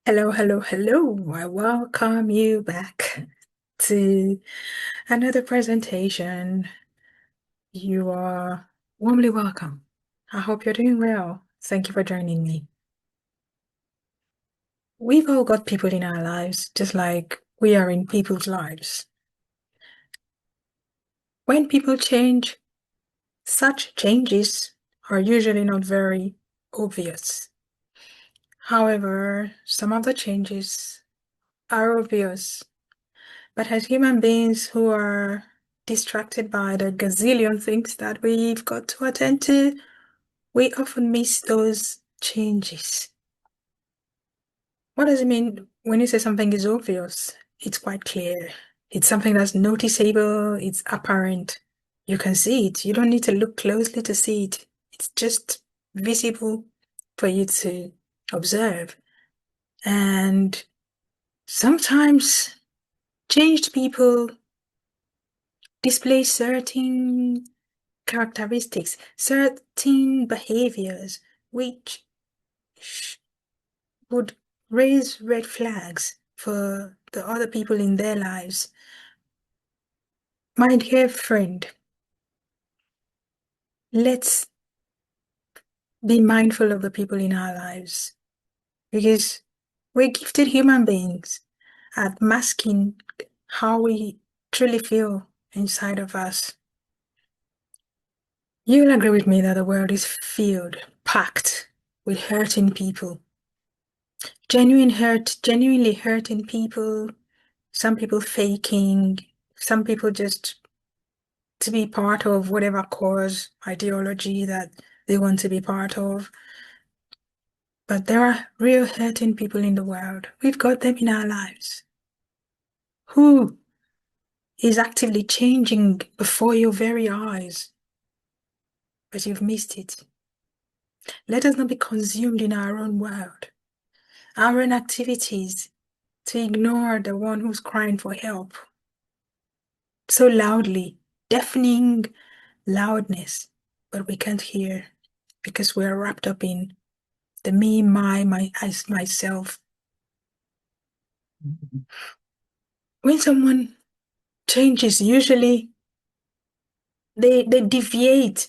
Hello, hello, hello. I welcome you back to another presentation. You are warmly welcome. I hope you're doing well. Thank you for joining me. We've all got people in our lives, just like we are in people's lives. When people change, such changes are usually not very obvious. However, some of the changes are obvious. But as human beings who are distracted by the gazillion things that we've got to attend to, we often miss those changes. What does it mean when you say something is obvious? It's quite clear. It's something that's noticeable, it's apparent. You can see it. You don't need to look closely to see it. It's just visible for you to observe. And sometimes changed people display certain characteristics, certain behaviors which would raise red flags for the other people in their lives. My dear friend, let's be mindful of the people in our lives because we're gifted human beings at masking how we truly feel inside of us. You'll agree with me that the world is filled, packed with hurting people. Genuine hurt, genuinely hurting people, some people faking, some people just to be part of whatever cause, ideology that they want to be part of. But there are real hurting people in the world. We've got them in our lives. Who is actively changing before your very eyes, but you've missed it. Let us not be consumed in our own world, our own activities, to ignore the one who's crying for help so loudly, deafening loudness, but we can't hear because we're wrapped up in the me, my, myself. When someone changes, usually they deviate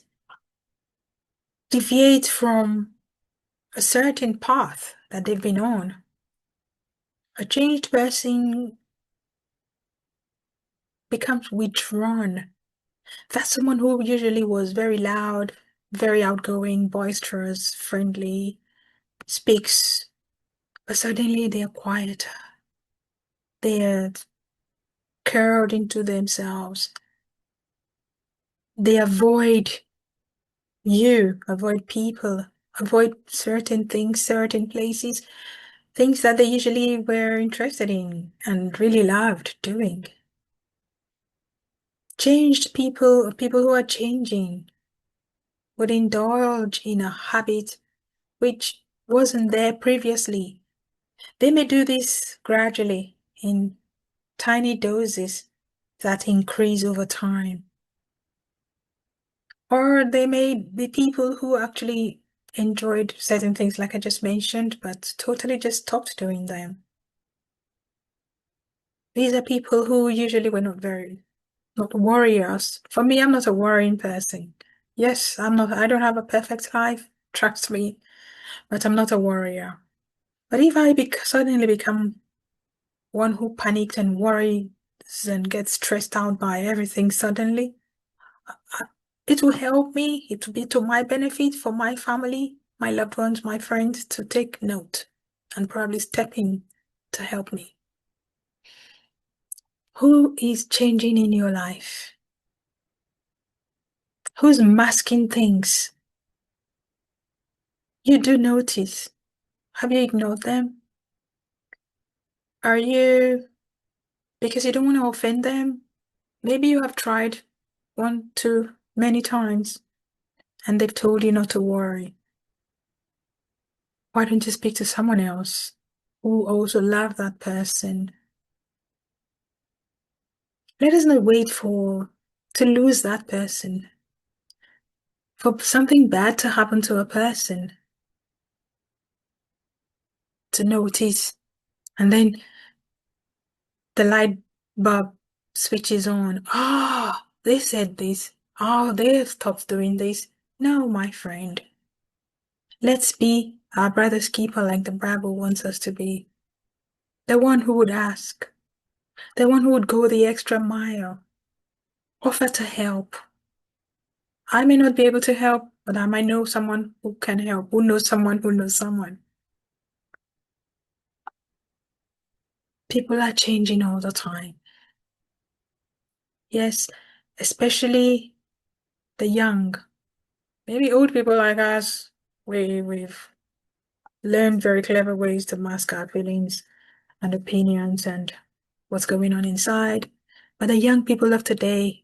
from a certain path that they've been on. A changed person becomes withdrawn. That's someone who usually was very loud, very outgoing, boisterous, friendly, speaks, but suddenly they're quieter. They're curled into themselves. They avoid you, avoid people, avoid certain things, certain places, things that they usually were interested in and really loved doing. Changed people, people who are changing, would indulge in a habit which wasn't there previously. They may do this gradually in tiny doses that increase over time. Or they may be people who actually enjoyed certain things like I just mentioned, but totally just stopped doing them. These are people who usually were not warriors. For me, I'm not a worrying person. Yes, I don't have a perfect life, trust me, but I'm not a warrior. But if I suddenly become one who panics and worries and gets stressed out by everything suddenly, I- it will help me. It will be to my benefit for my family, my loved ones, my friends to take note and probably step in to help me. Who is changing in your life? Who's masking things? You do notice. Have you ignored them? Are you, because you don't want to offend them? Maybe you have tried one, too many times and they've told you not to worry. Why don't you speak to someone else who also love that person? Let us not wait to lose that person, for something bad to happen to a person, to notice And then the light bulb switches on. Ah, they said this. Oh, they have stopped doing this. No, my friend. Let's be our brother's keeper like the Bible wants us to be. The one who would ask. The one who would go the extra mile. Offer to help. I may not be able to help, but I might know someone who can help, who knows someone who knows someone. People are changing all the time. Yes, especially the young. Maybe old people like us, we've learned very clever ways to mask our feelings and opinions and what's going on inside. But the young people of today,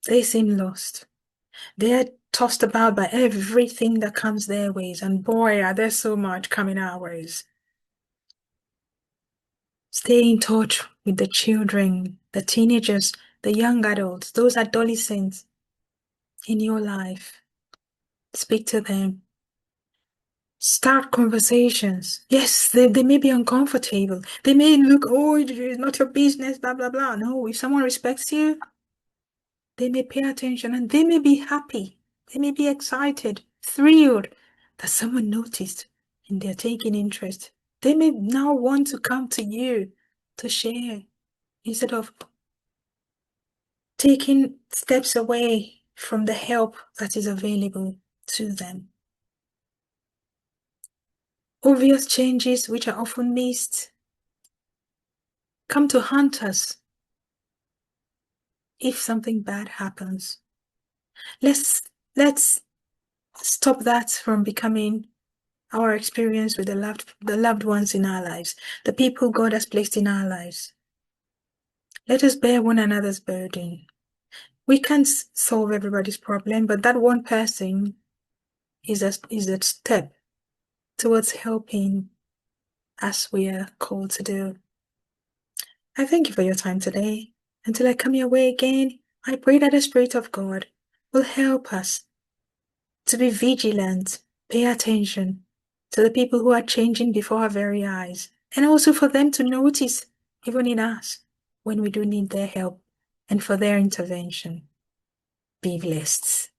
they seem lost. They're tossed about by everything that comes their ways, and boy, are there so much coming our ways. Stay in touch with the children, the teenagers, the young adults, those adolescents in your life. Speak to them. Start conversations. Yes, they may be uncomfortable. They may look, oh, it's not your business, blah, blah, blah. No, if someone respects you, they may pay attention and they may be happy. They may be excited, thrilled that someone noticed and they're taking interest. They may now want to come to you to share instead of taking steps away from the help that is available to them. Obvious changes which are often missed come to haunt us if something bad happens. Let's stop that from becoming our experience with the loved ones in our lives, the people God has placed in our lives. Let us bear one another's burden. We can't solve everybody's problem, but that one person is a step towards helping as we are called to do. I thank you for your time today. Until I come your way again, I pray that the Spirit of God will help us to be vigilant, pay attention to the people who are changing before our very eyes, and also for them to notice, even in us, when we do need their help and for their intervention. Be blessed.